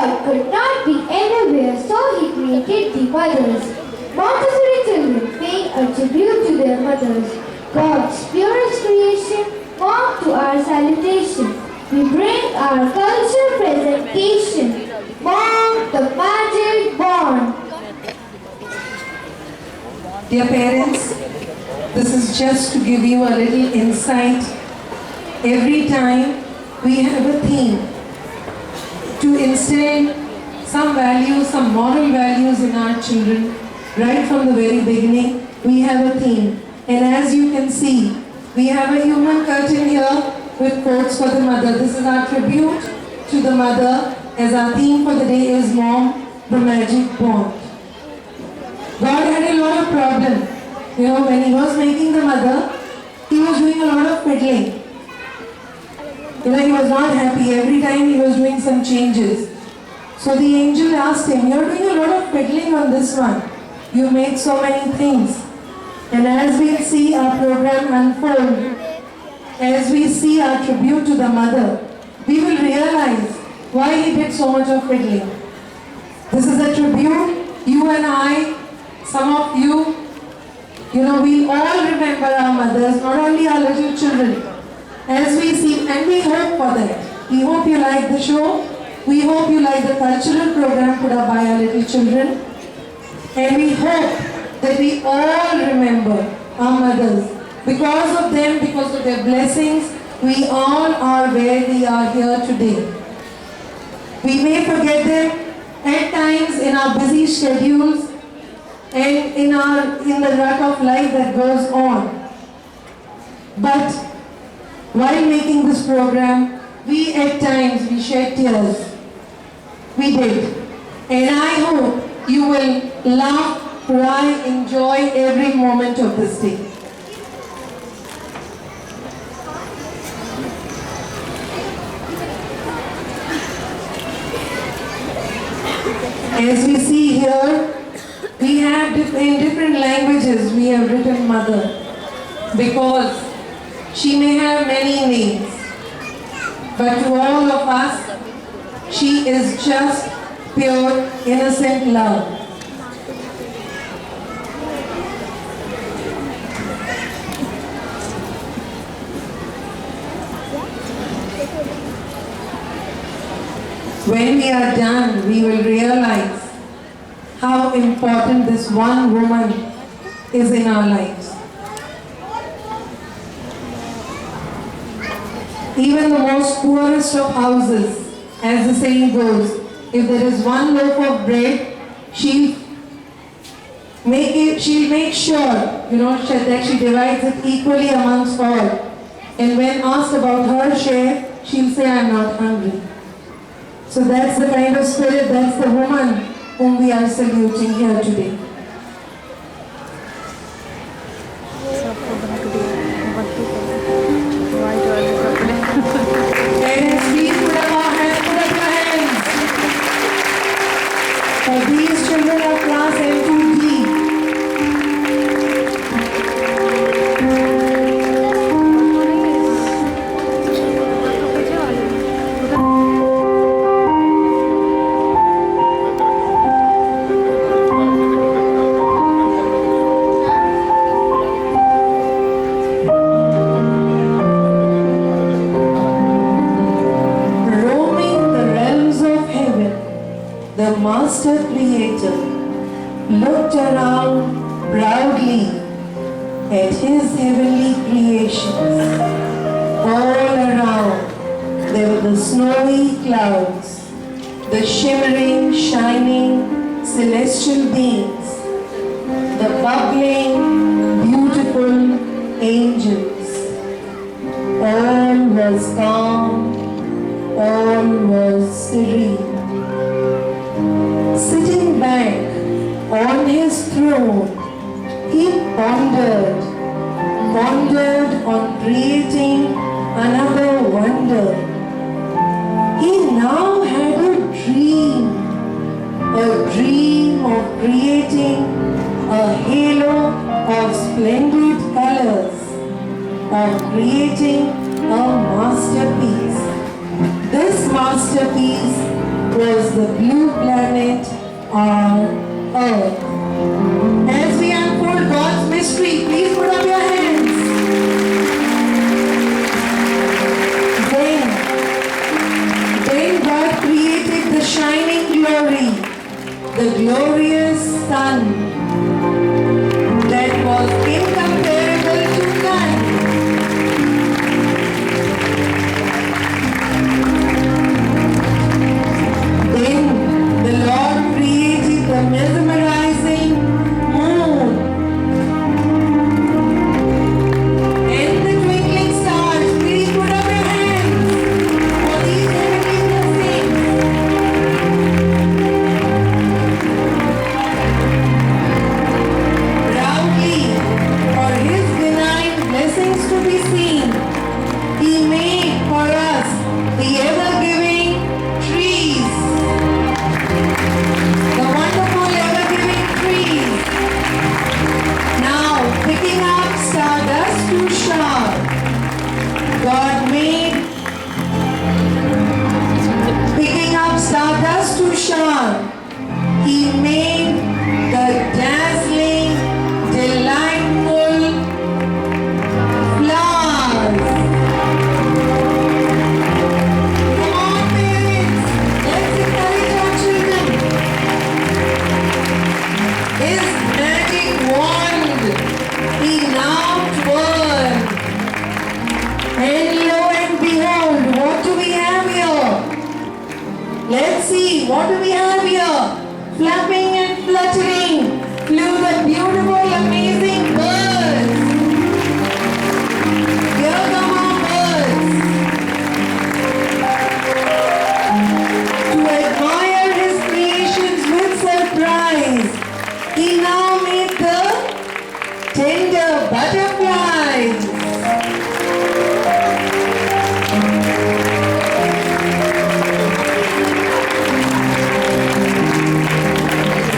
God could not be anywhere, so he created the mothers. Montessori children paying a tribute to their mothers. God's purest creation, warm to our salutation. We bring our culture presentation. Mom, the magic born. Dear parents, this is just to give you a little insight. Every time we have a theme to instill some values, some moral values in our children. Right from the very beginning, we have a theme. And as you can see, we have a human curtain here with quotes for the mother. This is our tribute to the mother, as our theme for the day is Mom, the Magic Bond. God had a lot of problem. When he was making the mother, he was doing a lot of fiddling. He was not happy. Every time he was doing some changes. So the angel asked him, "You're doing a lot of fiddling on this one. You make so many things." And as we see our program unfold, as we see our tribute to the mother, we will realize why he did so much of fiddling. This is a tribute. You and I, some of you, we all remember our mothers, not only our little children. As we see, and we hope for that. We hope you like the show. We hope you like the cultural program put up by our little children. And we hope that we all remember our mothers. Because of them, because of their blessings, we all are where we are here today. We may forget them at times in our busy schedules and in the rut of life that goes on. But while making this program, we at times shed tears. We did. And I hope you will laugh, cry, enjoy every moment of this day. As we see here, we have in different languages we have written mother, because she may have many names, but to all of us, she is just pure, innocent love. When we are done, we will realize how important this one woman is in our lives. Even the most poorest of houses, as the saying goes, if there is one loaf of bread, she'll make sure, that she divides it equally amongst all. And when asked about her share, she'll say, "I'm not hungry." So that's the kind of spirit, that's the woman whom we are saluting here today. Parents, please put up your hands for these children of class L2G. The Master Creator looked around proudly at His heavenly creations. All around there were the snowy clouds, the shimmering, shining celestial beings, the bubbling, beautiful angels. All was calm, all was serene. Sitting back on his throne, he pondered on creating another wonder. He now had a dream of creating a halo of splendid colors, of creating a masterpiece. This masterpiece was the blue planet on Earth. As we unfold God's mystery, please put up your hands. Then God created the shining glory, the glorious sun that was incomparable to none. Then the Lord created the mesmerizing moon and the twinkling stars. Please put up your hands for these heavenly blessings. Proudly, for His benign blessings to be seen, He made for us the ever-giving trees. The wonderful ever-giving trees. Now, picking up stardust to shower, God made picking up stardust to shower. He made the dazzling, delightful flowers. Come on, parents, let's encourage our children. His magic wand he now twirled. And lo and behold, what do we have here? Let's see, what do we have here? Flapping and fluttering flew the beautiful, amazing birds. Here come our birds. To admire his creations with surprise, he now made the tender butterflies.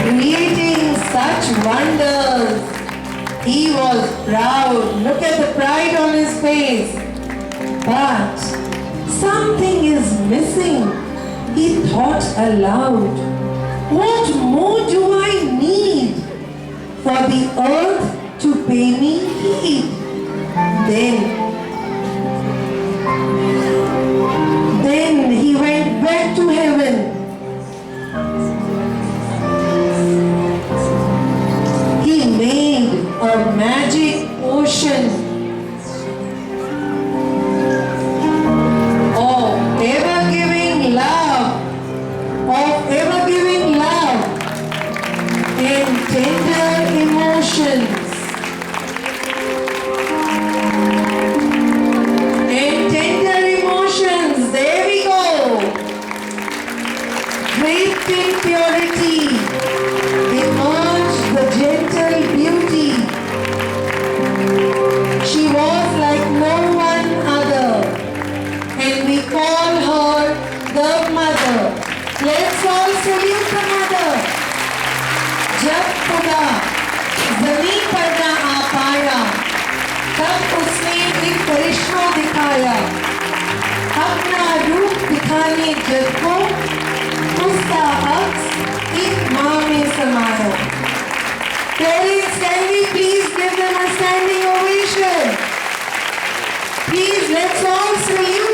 Creating such wonders, he was proud. Look at the pride on his face. But something is missing. He thought aloud. What more do I need for the earth to pay me heed? Then he went back to heaven. He made a magic ocean of ever-giving love, and tender emotions. There we go. Draped in purity, emerged the gentle beauty. She was like no one other, and we call her the mother. Let's all salute the mother. जब खुदा ज़मीन पर ना आ पाया, तब उसने एक करिश्मा दिखाया. अपना रूप दिखाने जग को उसका अक्स एक माँ में समाया. Parents, can we please give them a standing ovation? Please, let's all salute